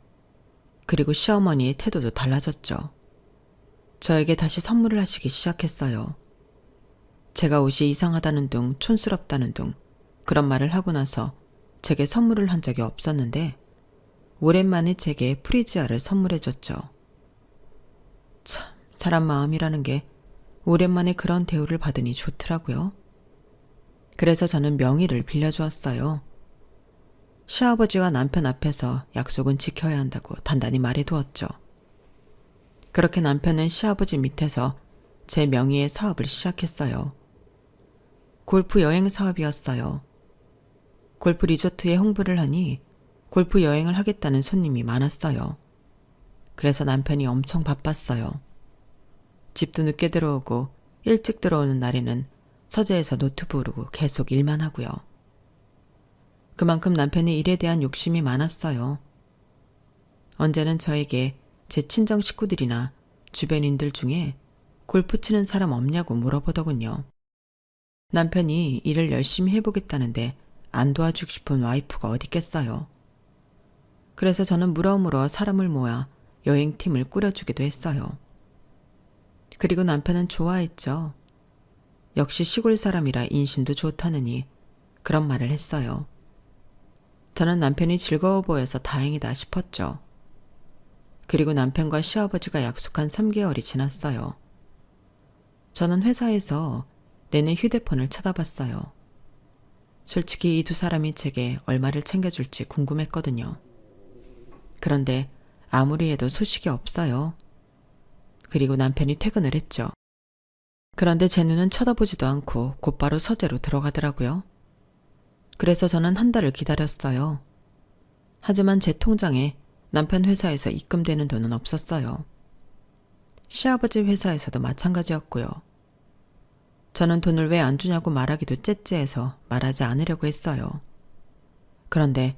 그리고 시어머니의 태도도 달라졌죠. 저에게 다시 선물을 하시기 시작했어요. 제가 옷이 이상하다는 둥 촌스럽다는 둥 그런 말을 하고 나서 제게 선물을 한 적이 없었는데 오랜만에 제게 프리지아를 선물해줬죠. 참, 사람 마음이라는 게 오랜만에 그런 대우를 받으니 좋더라고요. 그래서 저는 명의를 빌려주었어요. 시아버지와 남편 앞에서 약속은 지켜야 한다고 단단히 말해두었죠. 그렇게 남편은 시아버지 밑에서 제 명의의 사업을 시작했어요. 골프 여행 사업이었어요. 골프 리조트에 홍보를 하니 골프 여행을 하겠다는 손님이 많았어요. 그래서 남편이 엄청 바빴어요. 집도 늦게 들어오고 일찍 들어오는 날에는 서재에서 노트 부르고 계속 일만 하고요. 그만큼 남편이 일에 대한 욕심이 많았어요. 언제는 저에게 제 친정 식구들이나 주변인들 중에 골프 치는 사람 없냐고 물어보더군요. 남편이 일을 열심히 해보겠다는데 안 도와주고 싶은 와이프가 어딨겠어요. 그래서 저는 물어물어 사람을 모아 여행팀을 꾸려주기도 했어요. 그리고 남편은 좋아했죠. 역시 시골 사람이라 인심도 좋다느니 그런 말을 했어요. 저는 남편이 즐거워 보여서 다행이다 싶었죠. 그리고 남편과 시아버지가 약속한 3개월이 지났어요. 저는 회사에서 내내 휴대폰을 쳐다봤어요. 솔직히 이 두 사람이 제게 얼마를 챙겨줄지 궁금했거든요. 그런데 아무리 해도 소식이 없어요. 그리고 남편이 퇴근을 했죠. 그런데 제 눈은 쳐다보지도 않고 곧바로 서재로 들어가더라고요. 그래서 저는 한 달을 기다렸어요. 하지만 제 통장에 남편 회사에서 입금되는 돈은 없었어요. 시아버지 회사에서도 마찬가지였고요. 저는 돈을 왜 안 주냐고 말하기도 째째해서 말하지 않으려고 했어요. 그런데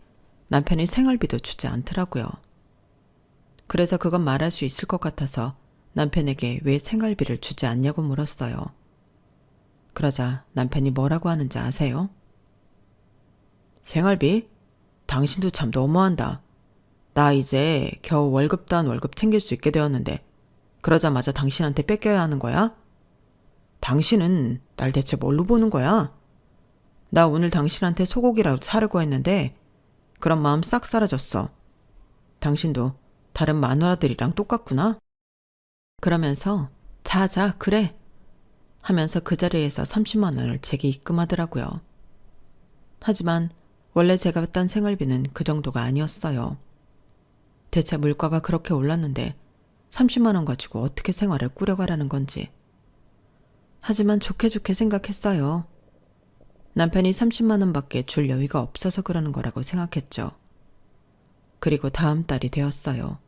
남편이 생활비도 주지 않더라고요. 그래서 그건 말할 수 있을 것 같아서 남편에게 왜 생활비를 주지 않냐고 물었어요. 그러자 남편이 뭐라고 하는지 아세요? 생활비? 당신도 참 너무한다. 나 이제 겨우 월급도 한 월급 챙길 수 있게 되었는데 그러자마자 당신한테 뺏겨야 하는 거야? 당신은 날 대체 뭘로 보는 거야? 나 오늘 당신한테 소고기라도 사려고 했는데 그런 마음 싹 사라졌어. 당신도 다른 마누라들이랑 똑같구나? 그러면서 자자 그래 하면서 그 자리에서 30만 원을 제게 입금하더라고요. 하지만 원래 제가 받던 생활비는 그 정도가 아니었어요. 대체 물가가 그렇게 올랐는데 30만 원 가지고 어떻게 생활을 꾸려가라는 건지. 하지만 좋게 생각했어요. 남편이 30만 원밖에 줄 여유가 없어서 그러는 거라고 생각했죠. 그리고 다음 달이 되었어요.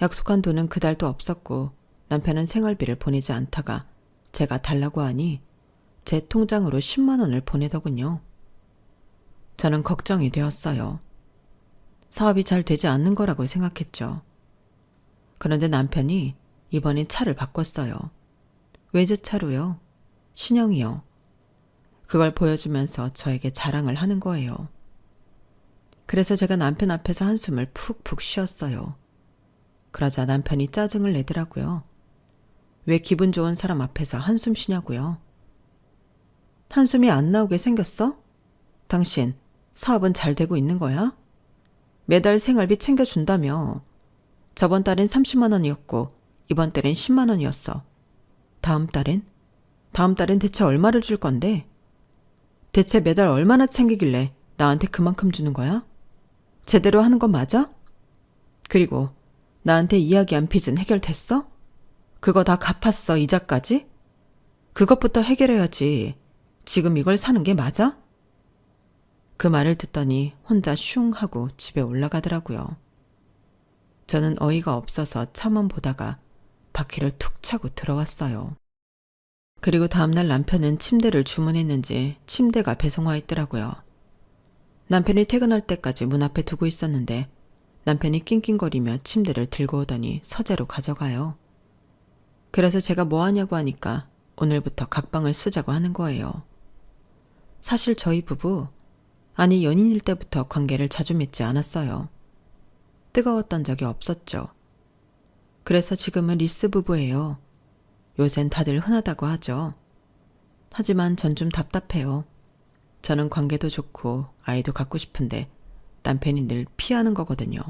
약속한 돈은 그달도 없었고 남편은 생활비를 보내지 않다가 제가 달라고 하니 제 통장으로 10만 원을 보내더군요. 저는 걱정이 되었어요. 사업이 잘 되지 않는 거라고 생각했죠. 그런데 남편이 이번에 차를 바꿨어요. 외제차로요. 신형이요. 그걸 보여주면서 저에게 자랑을 하는 거예요. 그래서 제가 남편 앞에서 한숨을 푹푹 쉬었어요. 그러자 남편이 짜증을 내더라고요. 왜 기분 좋은 사람 앞에서 한숨 쉬냐고요. 한숨이 안 나오게 생겼어? 당신 사업은 잘 되고 있는 거야? 매달 생활비 챙겨준다며. 저번 달엔 30만 원이었고 이번 달엔 10만 원이었어. 다음 달엔 대체 얼마를 줄 건데? 대체 매달 얼마나 챙기길래 나한테 그만큼 주는 거야? 제대로 하는 건 맞아? 그리고 나한테 이야기한 빚은 해결됐어? 그거 다 갚았어, 이자까지? 그것부터 해결해야지. 지금 이걸 사는 게 맞아? 그 말을 듣더니 혼자 슝 하고 집에 올라가더라고요. 저는 어이가 없어서 차만 보다가 바퀴를 툭 차고 들어왔어요. 그리고 다음날 남편은 침대를 주문했는지 침대가 배송와 있더라고요. 남편이 퇴근할 때까지 문 앞에 두고 있었는데 남편이 낑낑거리며 침대를 들고 오더니 서재로 가져가요. 그래서 제가 뭐 하냐고 하니까 오늘부터 각방을 쓰자고 하는 거예요. 사실 저희 부부, 아니 연인일 때부터 관계를 자주 맺지 않았어요. 뜨거웠던 적이 없었죠. 그래서 지금은 리스 부부예요. 요샌 다들 흔하다고 하죠. 하지만 전 좀 답답해요. 저는 관계도 좋고 아이도 갖고 싶은데 남편이 늘 피하는 거거든요.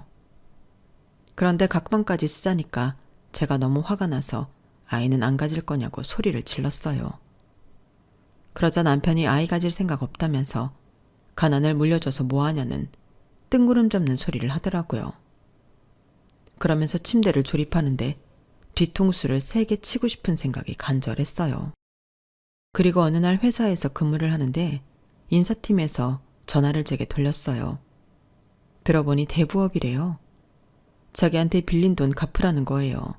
그런데 각방까지 쓰자니까 제가 너무 화가 나서 아이는 안 가질 거냐고 소리를 질렀어요. 그러자 남편이 아이 가질 생각 없다면서 가난을 물려줘서 뭐하냐는 뜬구름 잡는 소리를 하더라고요. 그러면서 침대를 조립하는데 뒤통수를 세게 치고 싶은 생각이 간절했어요. 그리고 어느 날 회사에서 근무를 하는데 인사팀에서 전화를 제게 돌렸어요. 들어보니 대부업이래요. 자기한테 빌린 돈 갚으라는 거예요.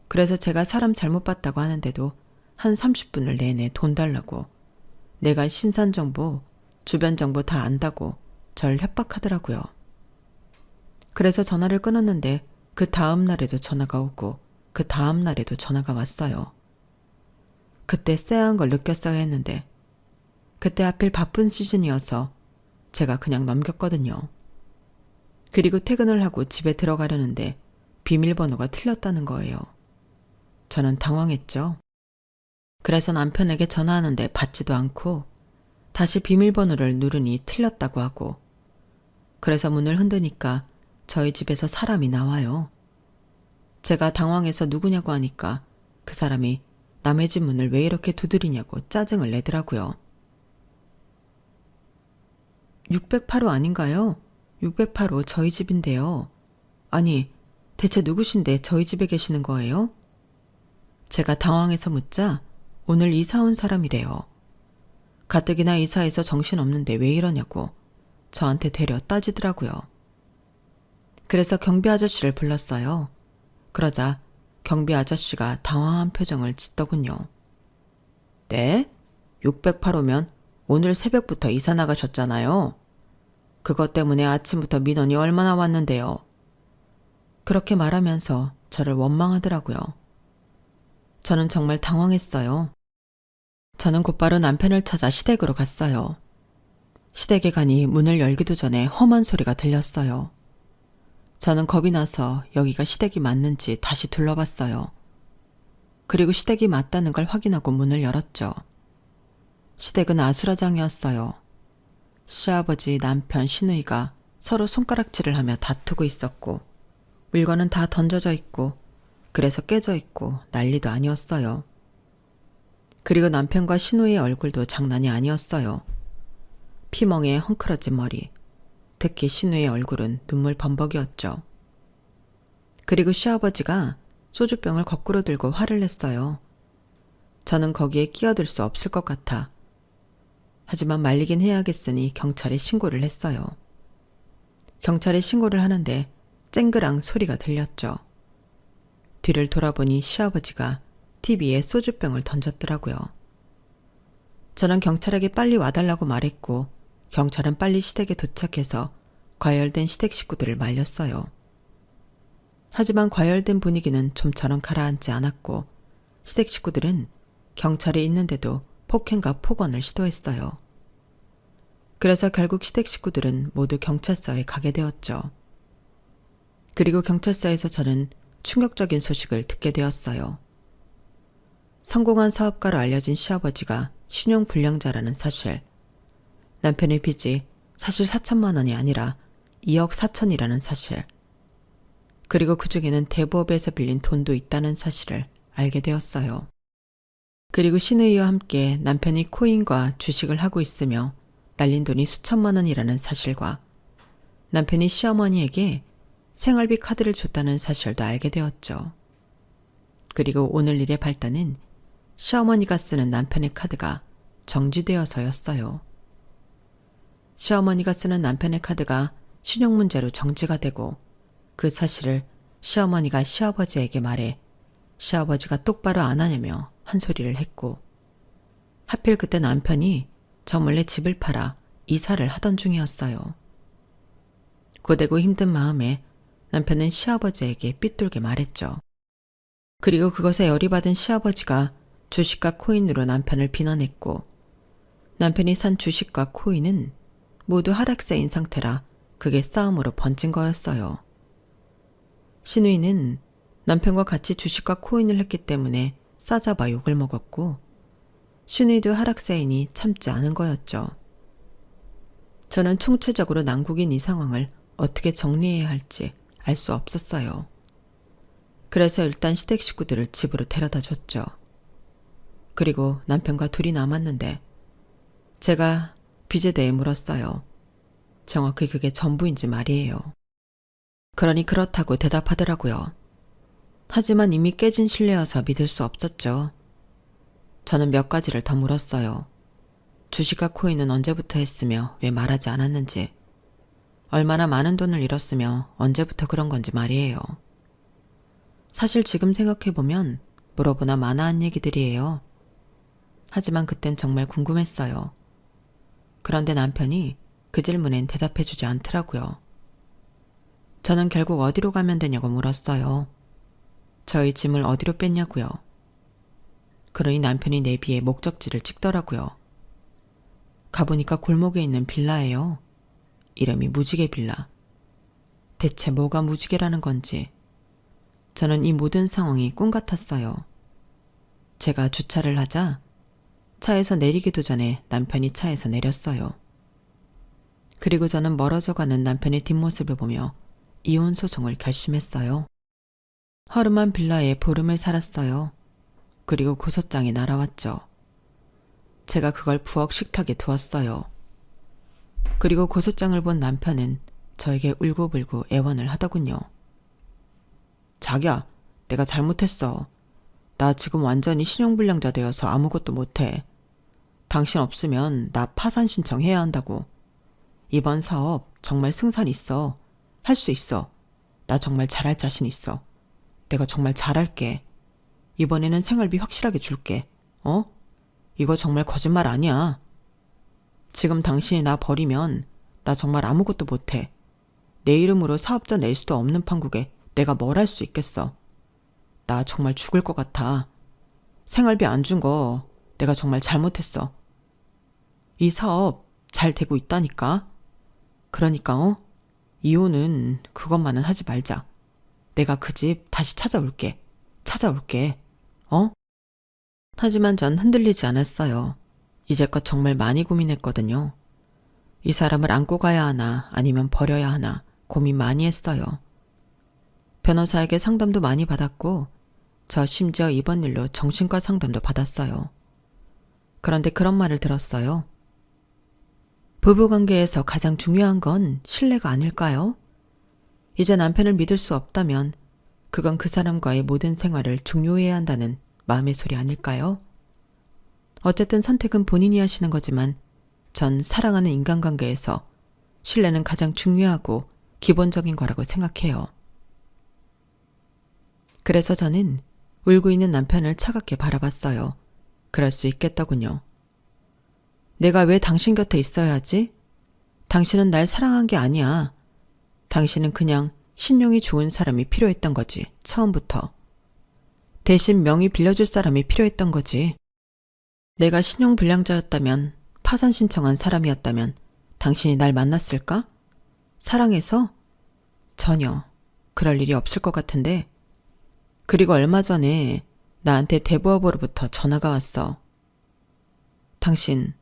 그래서 제가 사람 잘못 봤다고 하는데도 한 30분을 내내 돈 달라고, 내가 신산 정보, 주변 정보 다 안다고 절 협박하더라고요. 그래서 전화를 끊었는데 그 다음 날에도 전화가 오고 그 다음 날에도 전화가 왔어요. 그때 쎄한 걸 느꼈어야 했는데 그때 하필 바쁜 시즌이어서 제가 그냥 넘겼거든요. 그리고 퇴근을 하고 집에 들어가려는데 비밀번호가 틀렸다는 거예요. 저는 당황했죠. 그래서 남편에게 전화하는데 받지도 않고 다시 비밀번호를 누르니 틀렸다고 하고, 그래서 문을 흔드니까 저희 집에서 사람이 나와요. 제가 당황해서 누구냐고 하니까 그 사람이 남의 집 문을 왜 이렇게 두드리냐고 짜증을 내더라고요. 608호 아닌가요? 608호 저희 집인데요. 아니, 대체 누구신데 저희 집에 계시는 거예요? 제가 당황해서 묻자 오늘 이사 온 사람이래요. 가뜩이나 이사해서 정신없는데 왜 이러냐고 저한테 되려 따지더라고요. 그래서 경비 아저씨를 불렀어요. 그러자 경비 아저씨가 당황한 표정을 짓더군요. 네? 608호면 오늘 새벽부터 이사 나가셨잖아요. 그것 때문에 아침부터 민원이 얼마나 왔는데요. 그렇게 말하면서 저를 원망하더라고요. 저는 정말 당황했어요. 저는 곧바로 남편을 찾아 시댁으로 갔어요. 시댁에 가니 문을 열기도 전에 험한 소리가 들렸어요. 저는 겁이 나서 여기가 시댁이 맞는지 다시 둘러봤어요. 그리고 시댁이 맞다는 걸 확인하고 문을 열었죠. 시댁은 아수라장이었어요. 시아버지, 남편, 시누이가 서로 손가락질을 하며 다투고 있었고, 물건은 다 던져져 있고, 그래서 깨져 있고 난리도 아니었어요. 그리고 남편과 시누이의 얼굴도 장난이 아니었어요. 피멍에 헝클어진 머리, 특히 시누이의 얼굴은 눈물 범벅이었죠. 그리고 시아버지가 소주병을 거꾸로 들고 화를 냈어요. 저는 거기에 끼어들 수 없을 것 같아. 하지만 말리긴 해야겠으니 경찰에 신고를 했어요. 경찰에 신고를 하는데 쨍그랑 소리가 들렸죠. 뒤를 돌아보니 시아버지가 TV에 소주병을 던졌더라고요. 저는 경찰에게 빨리 와달라고 말했고 경찰은 빨리 시댁에 도착해서 과열된 시댁 식구들을 말렸어요. 하지만 과열된 분위기는 좀처럼 가라앉지 않았고 시댁 식구들은 경찰이 있는데도 폭행과 폭언을 시도했어요. 그래서 결국 시댁 식구들은 모두 경찰서에 가게 되었죠. 그리고 경찰서에서 저는 충격적인 소식을 듣게 되었어요. 성공한 사업가로 알려진 시아버지가 신용불량자라는 사실, 남편의 빚이 사실 4천만 원이 아니라 2억 4천이라는 사실, 그리고 그 중에는 대부업에서 빌린 돈도 있다는 사실을 알게 되었어요. 그리고 시누이와 함께 남편이 코인과 주식을 하고 있으며 날린 돈이 수천만 원이라는 사실과 남편이 시어머니에게 생활비 카드를 줬다는 사실도 알게 되었죠. 그리고 오늘 일의 발단은 시어머니가 쓰는 남편의 카드가 정지되어서였어요. 시어머니가 쓰는 남편의 카드가 신용 문제로 정지가 되고 그 사실을 시어머니가 시아버지에게 말해 시아버지가 똑바로 안 하냐며 한 소리를 했고, 하필 그때 남편이 저 몰래 집을 팔아 이사를 하던 중이었어요. 고되고 힘든 마음에 남편은 시아버지에게 삐뚤게 말했죠. 그리고 그것에 열이 받은 시아버지가 주식과 코인으로 남편을 비난했고, 남편이 산 주식과 코인은 모두 하락세인 상태라 그게 싸움으로 번진 거였어요. 시누이는 남편과 같이 주식과 코인을 했기 때문에 싸잡아 욕을 먹었고, 시누이도 하락세이니 참지 않은 거였죠. 저는 총체적으로 난국인 이 상황을 어떻게 정리해야 할지 알 수 없었어요. 그래서 일단 시댁 식구들을 집으로 데려다 줬죠. 그리고 남편과 둘이 남았는데 제가 빚에 대해 물었어요. 정확히 그게 전부인지 말이에요. 그러니 그렇다고 대답하더라고요. 하지만 이미 깨진 신뢰여서 믿을 수 없었죠. 저는 몇 가지를 더 물었어요. 주식과 코인은 언제부터 했으며 왜 말하지 않았는지, 얼마나 많은 돈을 잃었으며 언제부터 그런 건지 말이에요. 사실 지금 생각해보면 물어보나 마나한 얘기들이에요. 하지만 그땐 정말 궁금했어요. 그런데 남편이 그 질문엔 대답해주지 않더라고요. 저는 결국 어디로 가면 되냐고 물었어요. 저희 짐을 어디로 뺐냐고요. 그러니 남편이 내비에 목적지를 찍더라고요. 가보니까 골목에 있는 빌라예요. 이름이 무지개 빌라. 대체 뭐가 무지개라는 건지 저는 이 모든 상황이 꿈 같았어요. 제가 주차를 하자 차에서 내리기도 전에 남편이 차에서 내렸어요. 그리고 저는 멀어져가는 남편의 뒷모습을 보며 이혼 소송을 결심했어요. 허름한 빌라에 보름을 살았어요. 그리고 고소장이 날아왔죠. 제가 그걸 부엌 식탁에 두었어요. 그리고 고소장을 본 남편은 저에게 울고불고 애원을 하더군요. 자기야, 내가 잘못했어. 나 지금 완전히 신용불량자 되어서 아무것도 못해. 당신 없으면 나 파산 신청해야 한다고. 이번 사업 정말 승산 있어. 할 수 있어. 나 정말 잘할 자신 있어. 내가 정말 잘할게. 이번에는 생활비 확실하게 줄게. 이거 정말 거짓말 아니야. 지금 당신이 나 버리면 나 정말 아무것도 못해. 내 이름으로 사업자 낼 수도 없는 판국에 내가 뭘 할 수 있겠어. 나 정말 죽을 것 같아. 생활비 안 준 거 내가 정말 잘못했어. 이 사업 잘 되고 있다니까. 그러니까 이혼은 그것만은 하지 말자. 내가 그 집 다시 찾아올게. 하지만 전 흔들리지 않았어요. 이제껏 정말 많이 고민했거든요. 이 사람을 안고 가야 하나 아니면 버려야 하나 고민 많이 했어요. 변호사에게 상담도 많이 받았고 저 심지어 이번 일로 정신과 상담도 받았어요. 그런데 그런 말을 들었어요. 부부관계에서 가장 중요한 건 신뢰가 아닐까요? 이제 남편을 믿을 수 없다면 그건 그 사람과의 모든 생활을 종료해야 한다는 마음의 소리 아닐까요? 어쨌든 선택은 본인이 하시는 거지만 전 사랑하는 인간관계에서 신뢰는 가장 중요하고 기본적인 거라고 생각해요. 그래서 저는 울고 있는 남편을 차갑게 바라봤어요. 그럴 수 있겠더군요. 내가 왜 당신 곁에 있어야 하지? 당신은 날 사랑한 게 아니야. 당신은 그냥 신용이 좋은 사람이 필요했던 거지, 처음부터. 대신 명의 빌려줄 사람이 필요했던 거지. 내가 신용불량자였다면, 파산 신청한 사람이었다면 당신이 날 만났을까? 사랑해서? 전혀 그럴 일이 없을 것 같은데. 그리고 얼마 전에 나한테 대부업으로부터 전화가 왔어. 당신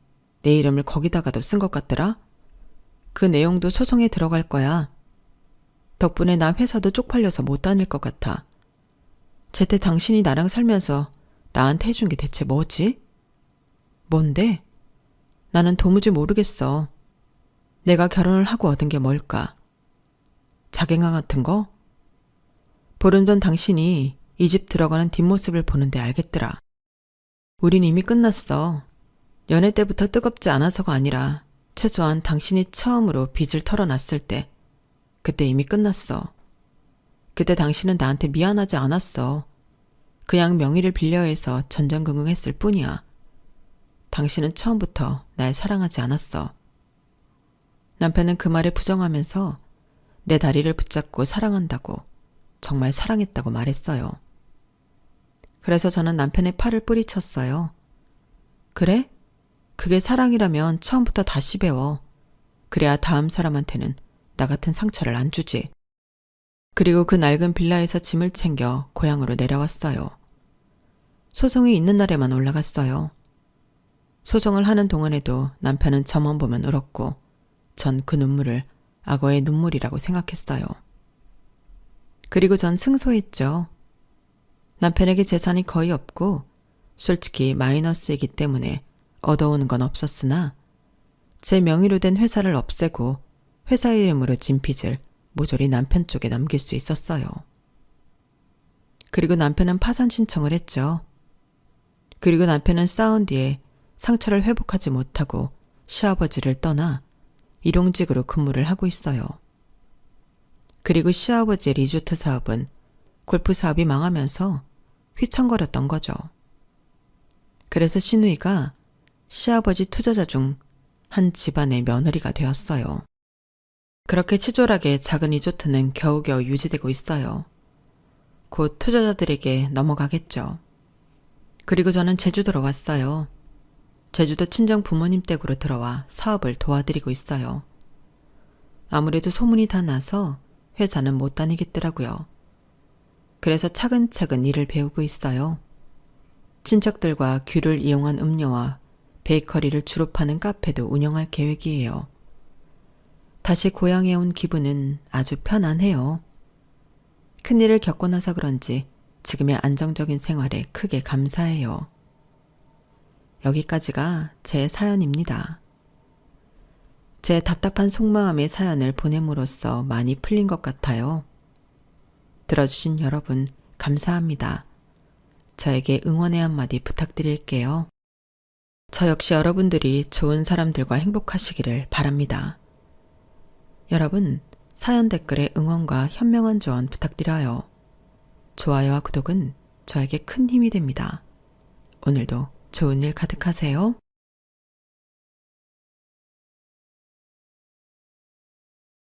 내 이름을 거기다가도 쓴 것 같더라? 그 내용도 소송에 들어갈 거야. 덕분에 나 회사도 쪽팔려서 못 다닐 것 같아. 제때 당신이 나랑 살면서 나한테 해준 게 대체 뭐지? 뭔데? 나는 도무지 모르겠어. 내가 결혼을 하고 얻은 게 뭘까? 자갱아 같은 거? 보름 전 당신이 이 집 들어가는 뒷모습을 보는데 알겠더라. 우린 이미 끝났어. 연애 때부터 뜨겁지 않아서가 아니라 최소한 당신이 처음으로 빚을 털어놨을 때 그때 이미 끝났어. 그때 당신은 나한테 미안하지 않았어. 그냥 명의를 빌려 해서 전전긍긍했을 뿐이야. 당신은 처음부터 날 사랑하지 않았어. 남편은 그 말에 부정하면서 내 다리를 붙잡고 사랑한다고, 정말 사랑했다고 말했어요. 그래서 저는 남편의 팔을 뿌리쳤어요. 그래? 그게 사랑이라면 처음부터 다시 배워. 그래야 다음 사람한테는 나 같은 상처를 안 주지. 그리고 그 낡은 빌라에서 짐을 챙겨 고향으로 내려왔어요. 소송이 있는 날에만 올라갔어요. 소송을 하는 동안에도 남편은 저만 보면 울었고 전 그 눈물을 악어의 눈물이라고 생각했어요. 그리고 전 승소했죠. 남편에게 재산이 거의 없고 솔직히 마이너스이기 때문에 얻어오는 건 없었으나 제 명의로 된 회사를 없애고 회사 이름으로 진 빚을 모조리 남편 쪽에 남길 수 있었어요. 그리고 남편은 파산 신청을 했죠. 그리고 남편은 싸운 뒤에 상처를 회복하지 못하고 시아버지를 떠나 일용직으로 근무를 하고 있어요. 그리고 시아버지의 리조트 사업은 골프 사업이 망하면서 휘청거렸던 거죠. 그래서 신우이가 시아버지 투자자 중 한 집안의 며느리가 되었어요. 그렇게 치졸하게 작은 리조트는 겨우겨우 유지되고 있어요. 곧 투자자들에게 넘어가겠죠. 그리고 저는 제주도로 왔어요. 제주도 친정 부모님 댁으로 들어와 사업을 도와드리고 있어요. 아무래도 소문이 다 나서 회사는 못 다니겠더라고요. 그래서 차근차근 일을 배우고 있어요. 친척들과 귤을 이용한 음료와 베이커리를 주로 파는 카페도 운영할 계획이에요. 다시 고향에 온 기분은 아주 편안해요. 큰일을 겪고 나서 그런지 지금의 안정적인 생활에 크게 감사해요. 여기까지가 제 사연입니다. 제 답답한 속마음의 사연을 보냄으로써 많이 풀린 것 같아요. 들어주신 여러분 감사합니다. 저에게 응원의 한마디 부탁드릴게요. 저 역시 여러분들이 좋은 사람들과 행복하시기를 바랍니다. 여러분, 사연 댓글에 응원과 현명한 조언 부탁드려요. 좋아요와 구독은 저에게 큰 힘이 됩니다. 오늘도 좋은 일 가득하세요.